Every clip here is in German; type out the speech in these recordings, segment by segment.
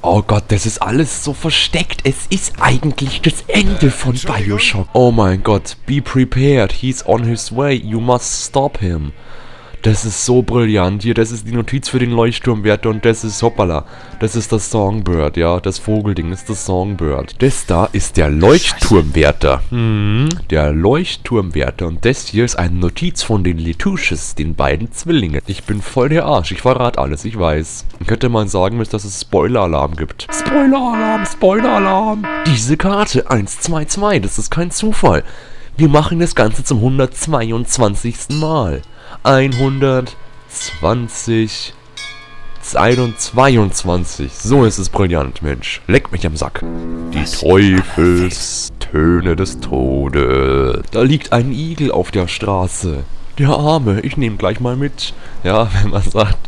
Oh Gott, das ist alles so versteckt. Es ist eigentlich das Ende von Bioshock. Oh mein Gott, be prepared. He's on his way. You must stop him. Das ist so brillant. Hier, das ist die Notiz für den Leuchtturmwärter und das ist, hoppala, das ist das Songbird, ja, das Vogelding ist das Songbird. Das da ist der Leuchtturmwärter. Der Leuchtturmwärter und das hier ist eine Notiz von den Letusches, den beiden Zwillingen. Ich bin voll der Arsch, ich verrate alles, ich weiß. Dann könnte man sagen, dass es Spoiler-Alarm gibt. Spoiler-Alarm, Spoiler-Alarm. Diese Karte, 122, das ist kein Zufall. Wir machen das Ganze zum 122. Mal. 120, 22. So ist es brillant, Mensch. Leck mich am Sack. Die Teufelstöne des Todes. Da liegt ein Igel auf der Straße. Der Arme, ich nehme gleich mal mit. Ja, wenn man sagt,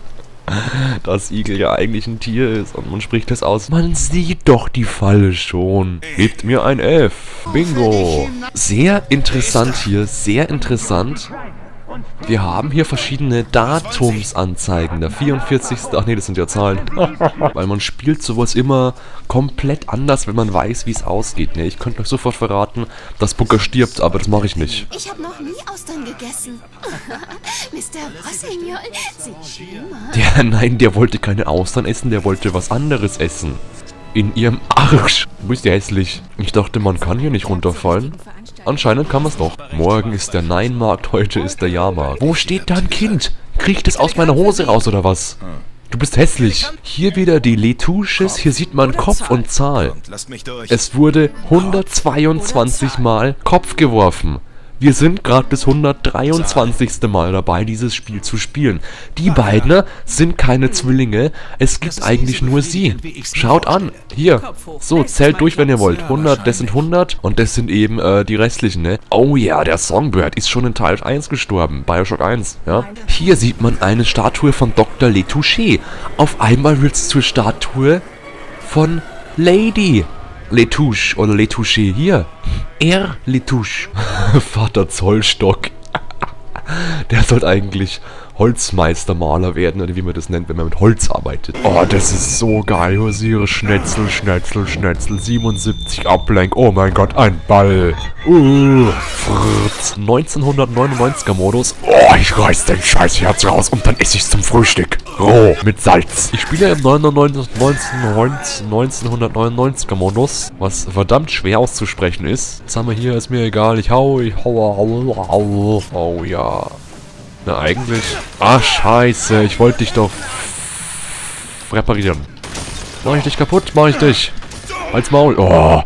dass Igel ja eigentlich ein Tier ist und man spricht es aus. Man sieht doch die Falle schon. Gebt mir ein F. Bingo. Sehr interessant hier, sehr interessant. Wir haben hier verschiedene Datumsanzeigen. Der 44. Ach nee, das sind ja Zahlen. Weil man spielt sowas immer komplett anders, wenn man weiß, wie es ausgeht. Ne? Ich könnte euch sofort verraten, dass Booker stirbt, aber das mache ich nicht. Ich habe noch nie Austern gegessen. Mr. Rossignol, Sie schimmern. Der wollte keine Austern essen, der wollte was anderes essen. In ihrem Arsch. Du bist ja hässlich. Ich dachte, man kann hier nicht runterfallen. Anscheinend kann man es doch. Morgen ist der Nein-Markt, heute ist der Ja-Markt. Wo steht dein Kind? Kriegt es aus meiner Hose raus oder was? Du bist hässlich. Hier wieder die Letusches. Hier sieht man Kopf und Zahl. Es wurde 122 Mal Kopf geworfen. Wir sind gerade bis 123. Mal dabei, dieses Spiel zu spielen. Die beiden sind keine Zwillinge, es gibt eigentlich nur sie. Schaut an, hier, so, zählt durch, wenn ihr wollt. 100, das sind 100 und das sind eben die restlichen, ne? Oh ja, der Songbird ist schon in Teil 1 gestorben, Bioshock 1, ja? Hier sieht man eine Statue von Dr. Letouche. Auf einmal wird es zur Statue von Lady Letouche oder Letouche hier. R. Letouche. Vater Zollstock. Der sollte eigentlich Holzmeistermaler werden, oder wie man das nennt, wenn man mit Holz arbeitet. Oh, das ist so geil. Hosiere, Schnetzel, Schnetzel, Schnetzel. 77 Ablenk. Oh mein Gott, ein Ball. Fritz. 1999er Modus. Oh, ich reiß den Scheißherz raus und dann esse ich's zum Frühstück. Roh, mit Salz. Ich spiele im 1999er Modus, was verdammt schwer auszusprechen ist. Was haben wir hier? Ist mir egal. Ich hau. Oh ja. Na, eigentlich. Ah, scheiße. Ich wollte dich doch reparieren. Mach ich dich kaputt? Mach ich dich. Als Maul. Oh.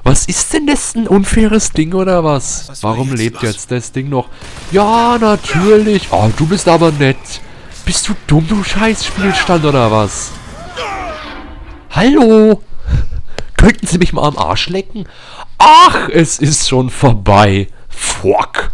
Was ist denn das? Ein unfaires Ding oder was? Warum lebt jetzt das Ding noch? Ja, natürlich. Oh, du bist aber nett. Bist du dumm, du Scheißspielstand oder was? Hallo? Könnten Sie mich mal am Arsch lecken? Ach, es ist schon vorbei. Fuck.